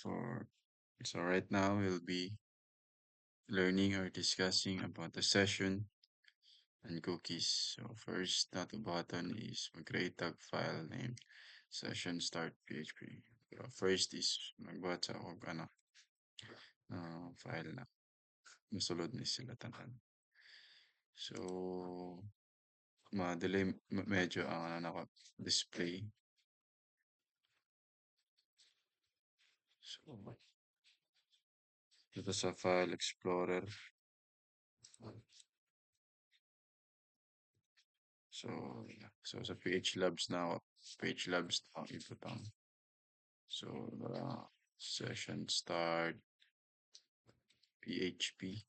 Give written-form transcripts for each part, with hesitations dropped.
for so right now we'll be learning or discussing about the session and cookies. So first, not the button is mag-create tag file name session start PHP. First is magbuhat sa og file na masulod ni sila tanan. So ma-delay medyo ang nako display. So dito sa file explorer. So, yeah. So sa PH Labs now, PH Labs now ibutang. So, session start PHP.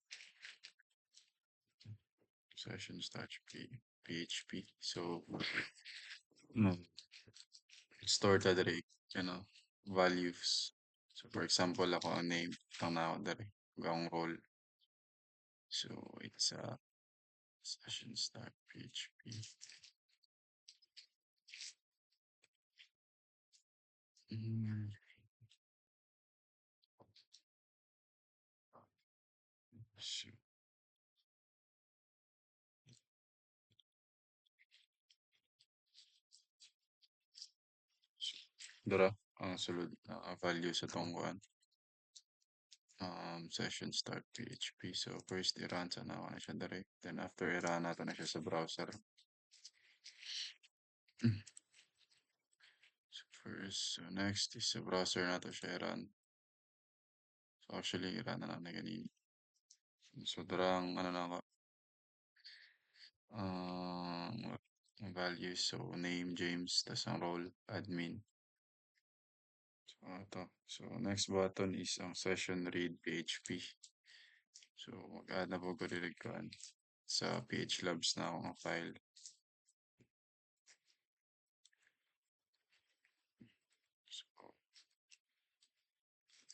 Session start PHP. So, no, store ta diri, values. So, for example, ako ang name, itong na ako diri, ang role. So, it's session start PHP. Mm, so, dara, ang sulod na value sa tong kuan. Session start PHP. So first i-run sa na siya direct. Then after i-run nato na siya sa browser. So next is sa browser nato siya i-run. So actually i-run na lang na ganini. So darang na ako. Values. So name James, tas ang role admin. So ito. So next button is ang session read PHP. So mag-add na po ko sa PH Labs na akong file. So,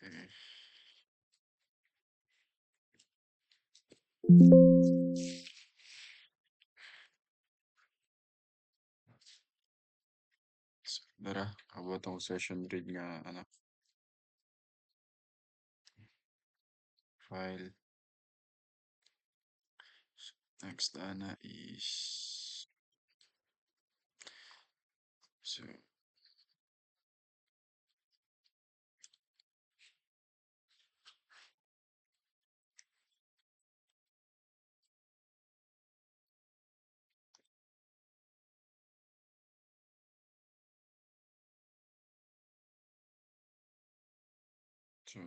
okay. So, dara, abot ang session read nga file. So, next is so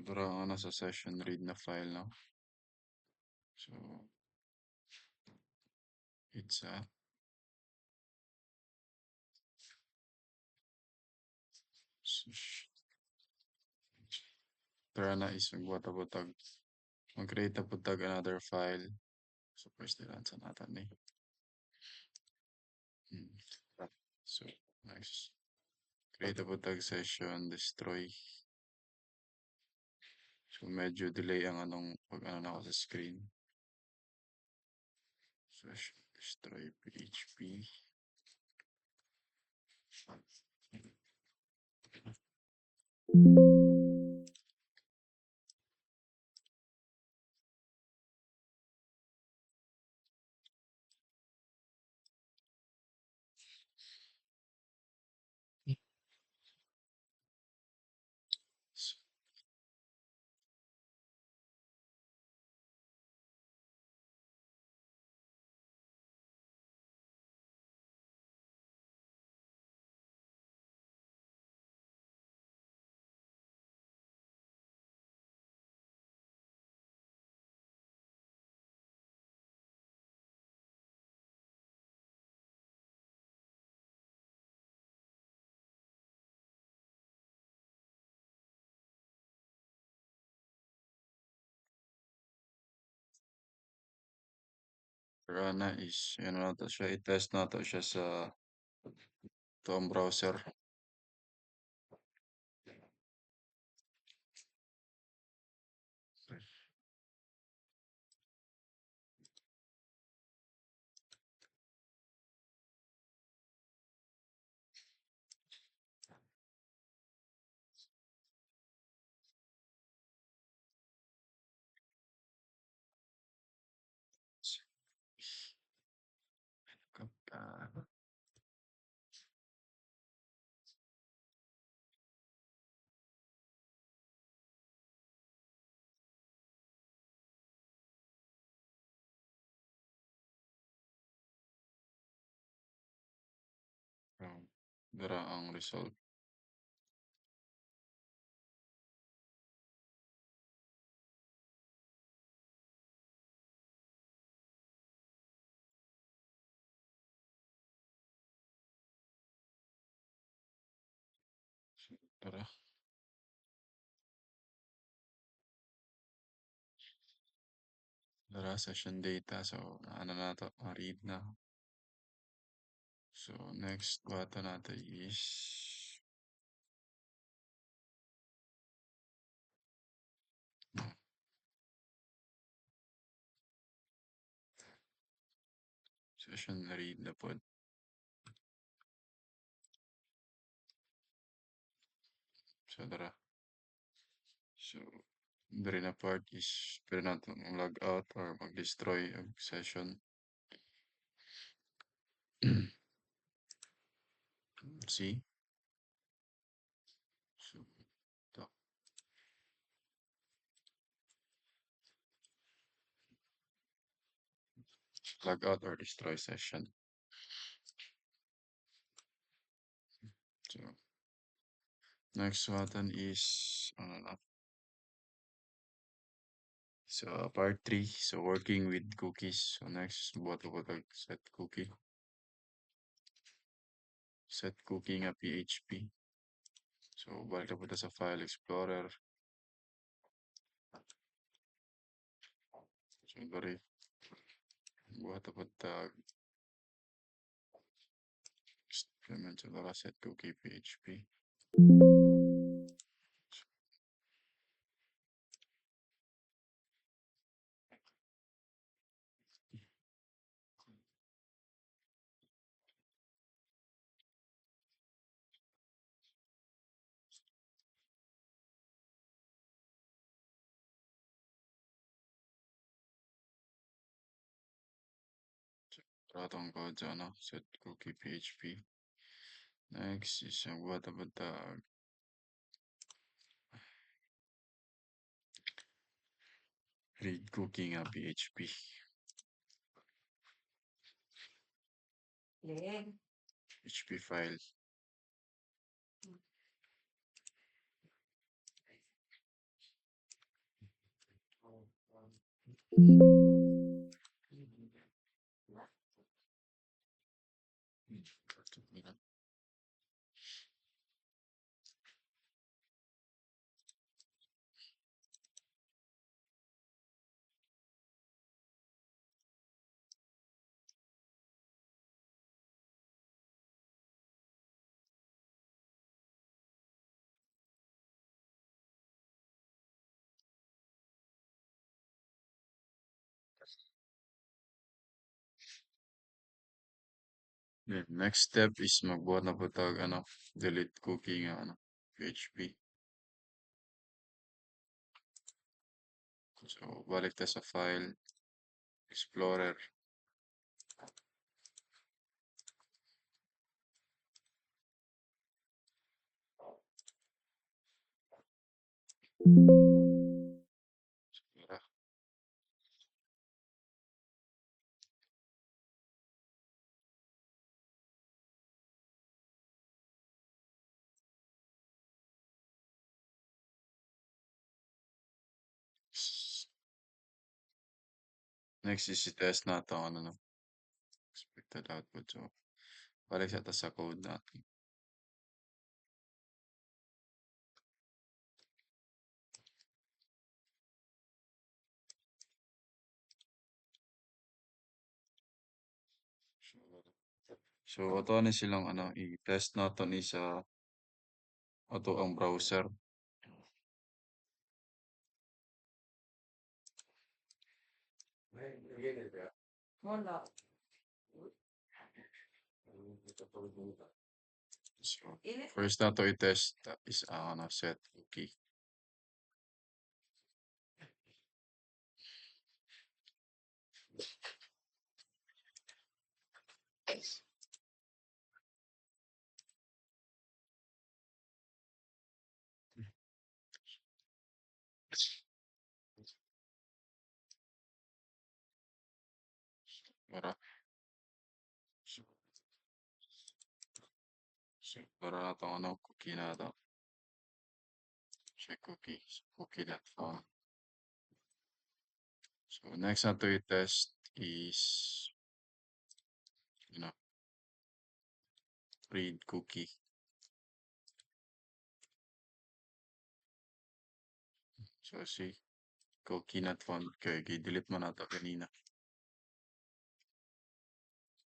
dara ang sa session read na file now. So it's dara na is magbuhat mag-create another file. So first ilan sa natin eh. So next create session destroy. So medyo delay ang pag na ako sa screen. Session destroy PHP. So, dara na is na to siya i-test na to siya sa toong browser. dara ang result. Dara, dara session data. So, ano na to, read na. So, next button natin is session read na pod. So, dara. So, very na part is pwede natin log out or mag-destroy ang session. See? So, ito. Log out or destroy session. So, next button is so part 3. So working with cookies. So next buhat ko set cookie. Set cookie nga PHP. So balik na punta sa file explorer. So bari buhat na punta implement sa set cookie PHP. Ratong code sa set cookie PHP. Next is ang buhat na punta read cookie nga PHP. PHP file. Then next step is magbuhat na punta delete cookie nga PHP. So balik ta sa file explorer. Tara. Next is i-test natin expected output. So balik sa ta sa code natin. So auto na silang i-test natin sa auto ang browser. So first na to i-test is set cookie. Para. So, Para na itong ano, cookie na ito. Check cookies. Cookie that phone. So next na to test is, you know, read cookie. So see, cookie not found. Okay, delete mo na ito kanina.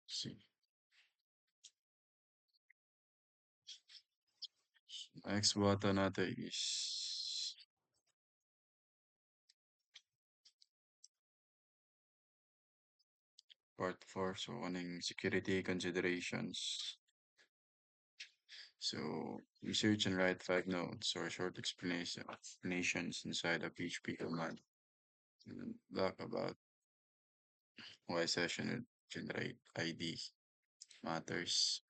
See. Next button natin is part 4. So, anong security considerations. So, research and write 5 notes or short explanations inside a PHP command. And then talk about why session would generate ID matters.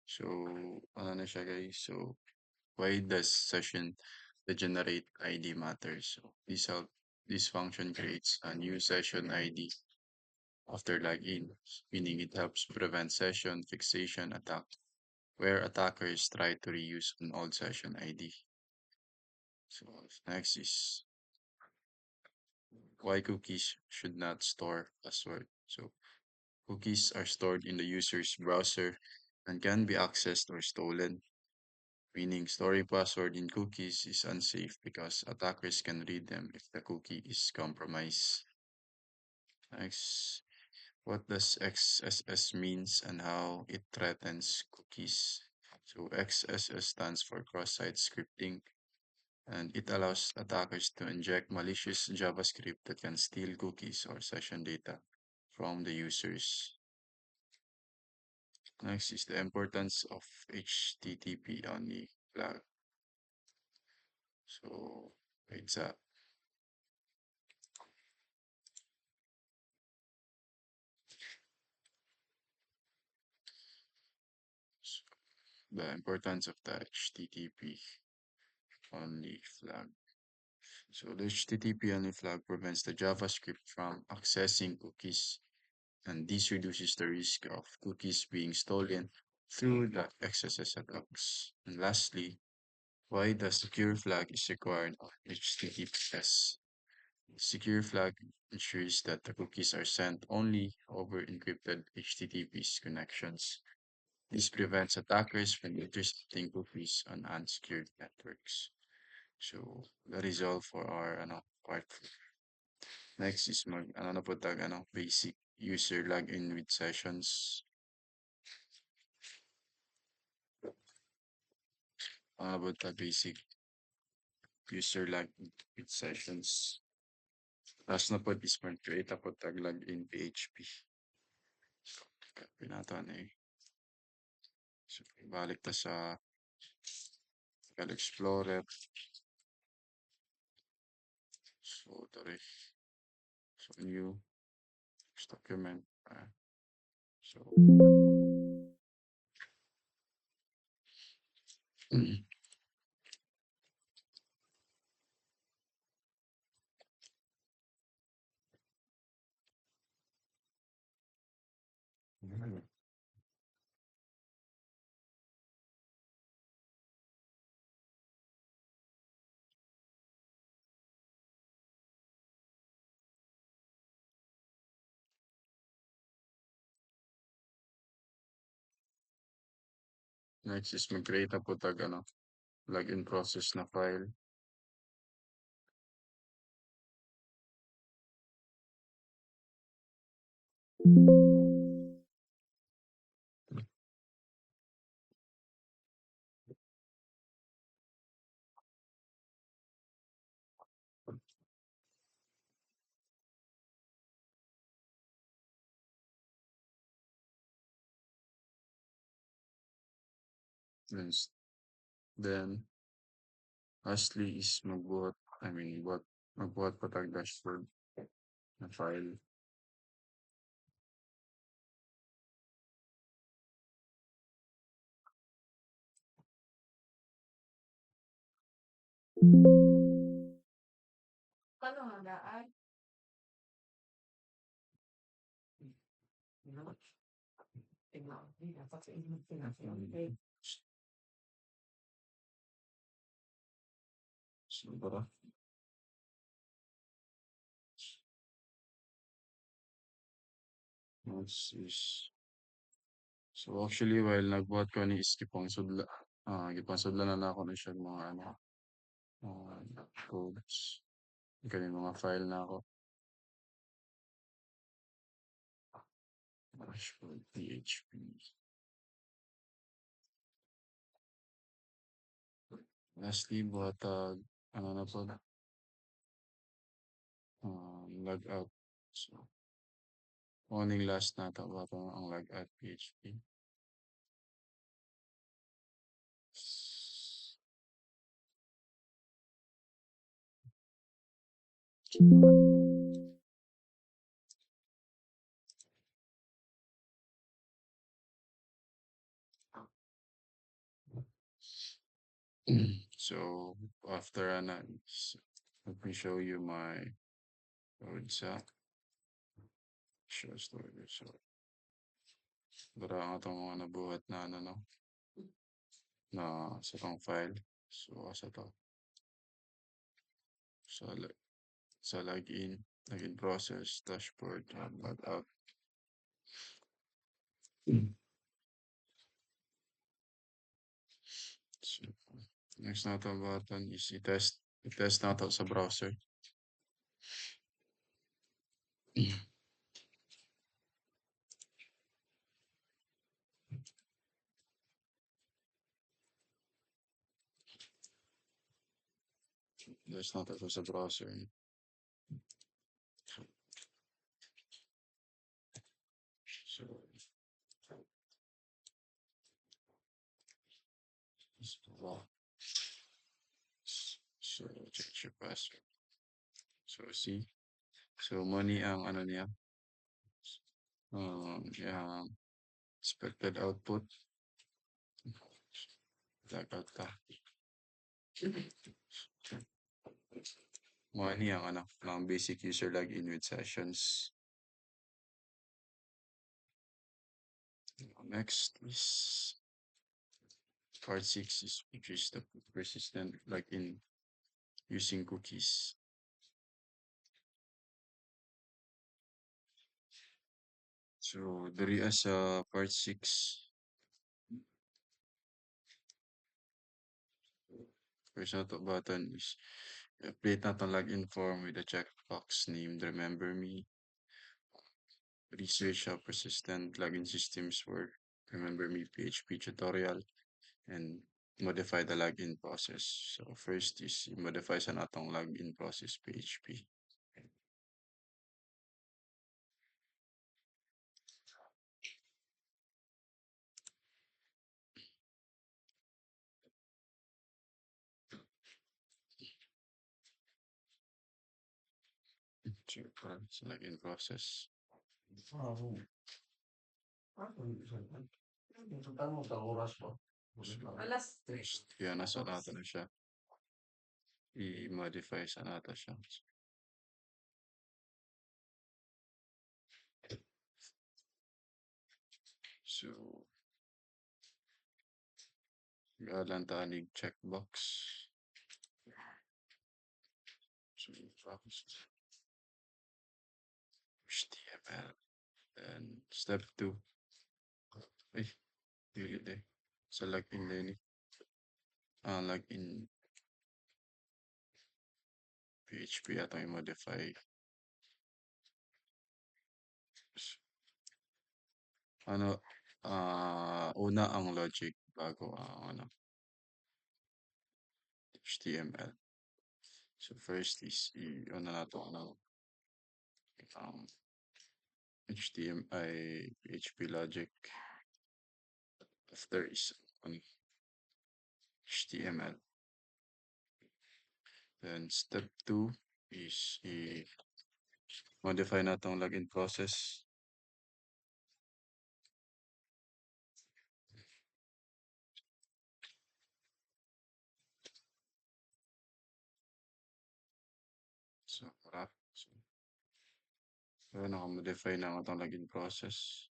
So, ano na siya guys? So, why does session generate ID matters? So, this function creates a new session ID after login, meaning it helps prevent session fixation attack, where attackers try to reuse an old session ID. So next is why cookies should not store password. So cookies are stored in the user's browser and can be accessed or stolen, meaning storing password in cookies is unsafe because attackers can read them if the cookie is compromised. Next, what does XSS means and how it threatens cookies? So XSS stands for cross-site scripting, and it allows attackers to inject malicious JavaScript that can steal cookies or session data from the users. Next is the importance of HTTP only flag. So it's the importance of the HTTP only flag. So the HTTP only flag prevents the JavaScript from accessing cookies, and this reduces the risk of cookies being stolen through the XSS attacks. And lastly, why the secure flag is required on HTTPS. Secure flag ensures that the cookies are sent only over encrypted HTTP connections. This prevents attackers from intercepting cookies on unsecured networks. So that is all for our part. Next is ano na po basic user login with sessions. About the basic user login with sessions. Last na po is mag-create po tag login PHP. Copy nato eh. So, balik ta sa File Explorer. So, tari. So, new document. So, next is mag-create po tag login process na file. Yes. Then, lastly is magbuhat pa tag dashboard na file. So, tara. So actually while nagbuhat ko ni is gipangsudlanan na ako na siya mga ano, codes. Kani mga file na ako. Dashboard PHP. Lastly, buhatag, ano na po, log out. So, morning last na ito, buhatag ang log out PHP. So, after let me show you my code sa show story. So, dara ang itong mga nabuhat na ano, no? Na sa tong file. So, sa to. Sa, sa login process, dashboard, log out. So, next na ito button is i-test na ito sa browser. Test na ito sa browser. So, so, check your password. So, see? So, money ang ano niya. Yung expected output. Log out ka. Money ang ano, mga basic user login with sessions. Next is part 6 which is the persistent login using cookies. So, diri sa part 6, first na to button is update na itong login form with a checkbox named Remember Me. Research how persistent login systems work. Remember Me PHP tutorial. And modify the login process. So first is modify sa natong login process PHP. So sa login process. Yan, nasa natin na siya. I-modify sa natin siya. So, galang tanig checkbox. So, box. HTML. And step 2. Ay, dili eh. Sa login din eh. Login PHP atong i-modify. Ano, una ang logic bago ang ano, HTML. So first is ano na to HTML PHP logic. After is HTML. Then step 2 is modify na tong login process. So, naka-modify na ang itong login process.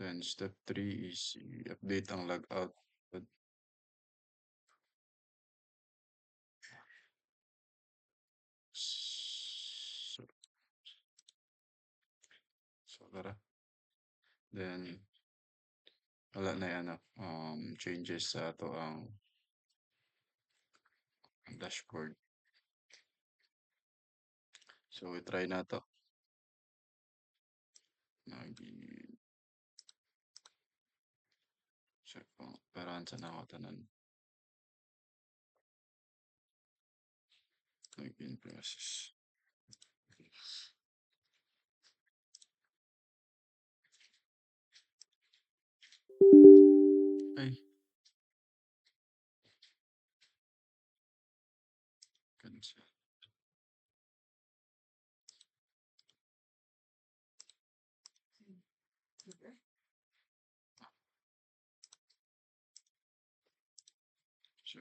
Then step 3 is i-update ang logout. Tara. Then, wala na yan, changes sa ato ang dashboard. So, i-try na to. Lagi, check ko. Parahan sa ako tanan. Login process. Ay, cancel. So,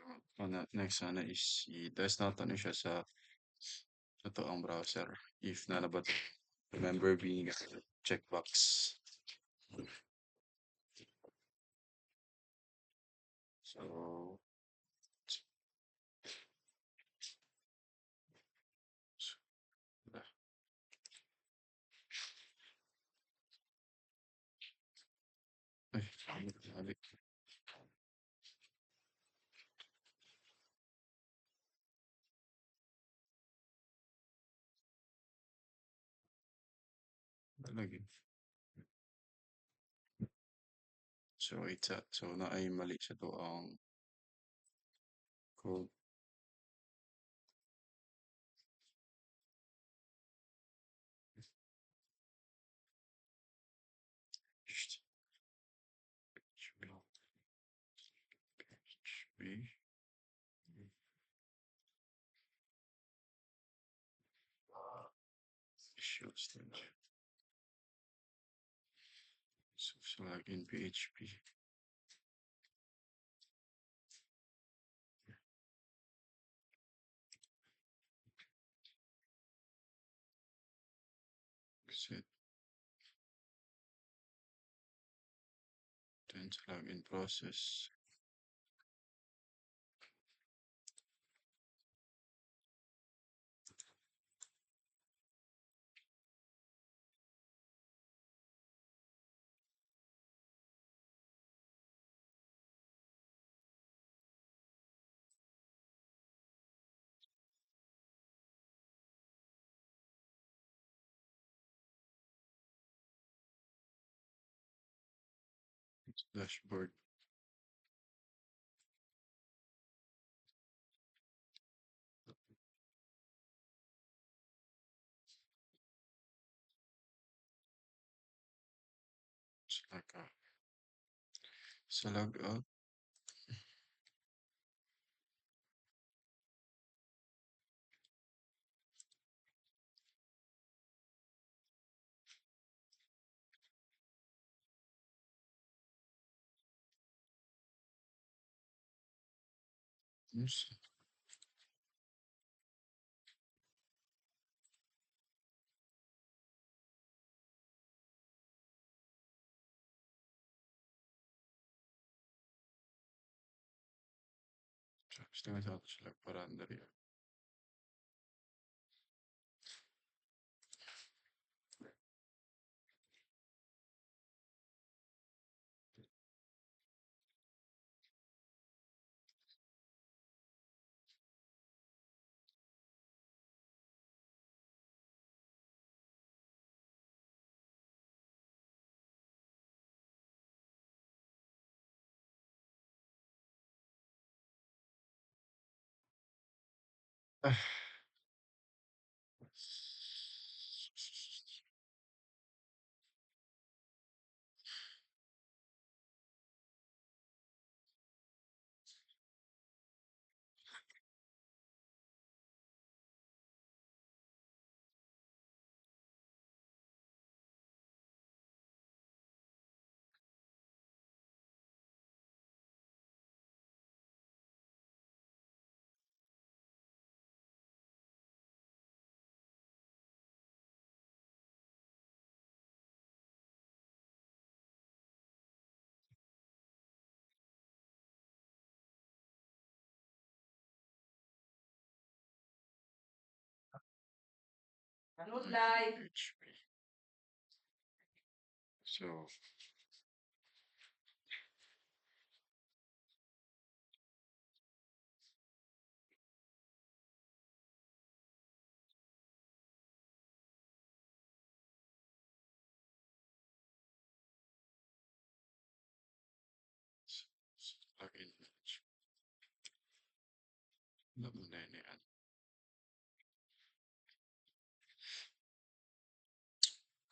next sana is i-test natin siya sa ito ang browser. If nalabat, remember being a checkbox. So, so, ay, balik. Lagi. So, so na ay mali sa to ang code. HB. Visual Studio. So, select in PHP. Set. Then select in process. Dashboard. Select out. Select out. Yes. Still without select parameter. Ah. PHP. So, login. Alam mo na yun yan.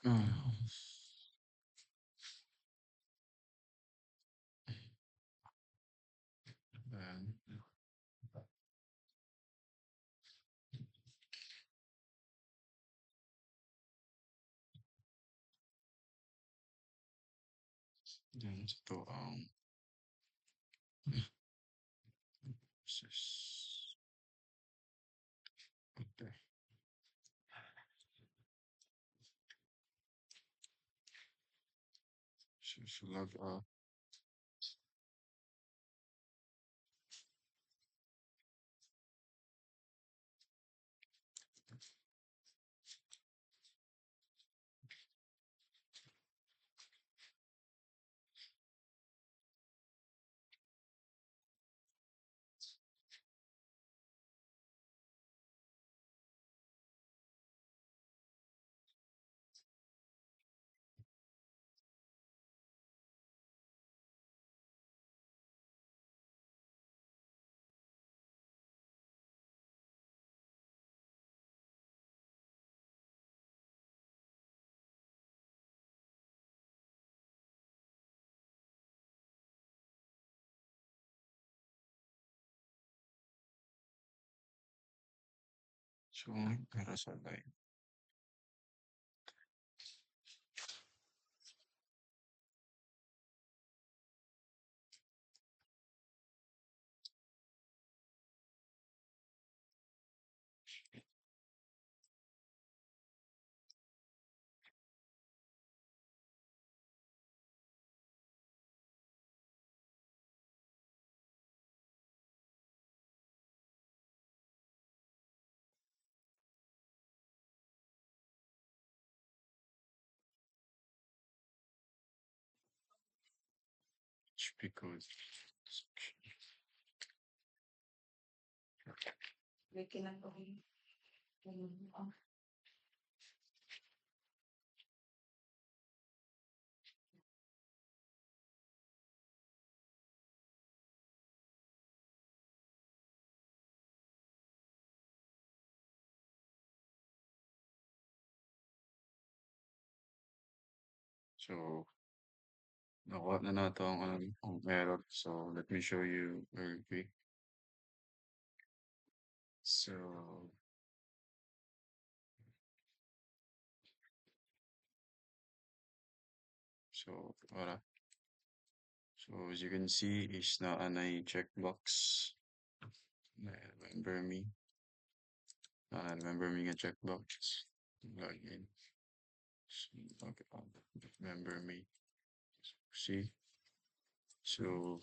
Ah, Ayan. Then ito ang process. Okay. So log out. So, para sa live. HP code. So, nakuha na nato ang error. So, let me show you very quick. So, wala. So, as you can see, is na anay checkbox. Remember me. Remember me nga checkbox. Login. So, okay. Remember me. See? So,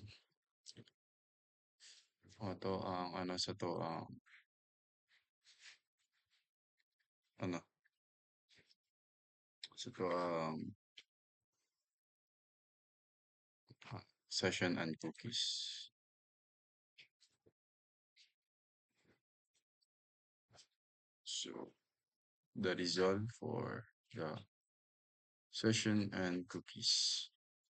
to ang ano sa to ang ano sa to session and cookies. So that is all for the session and cookies.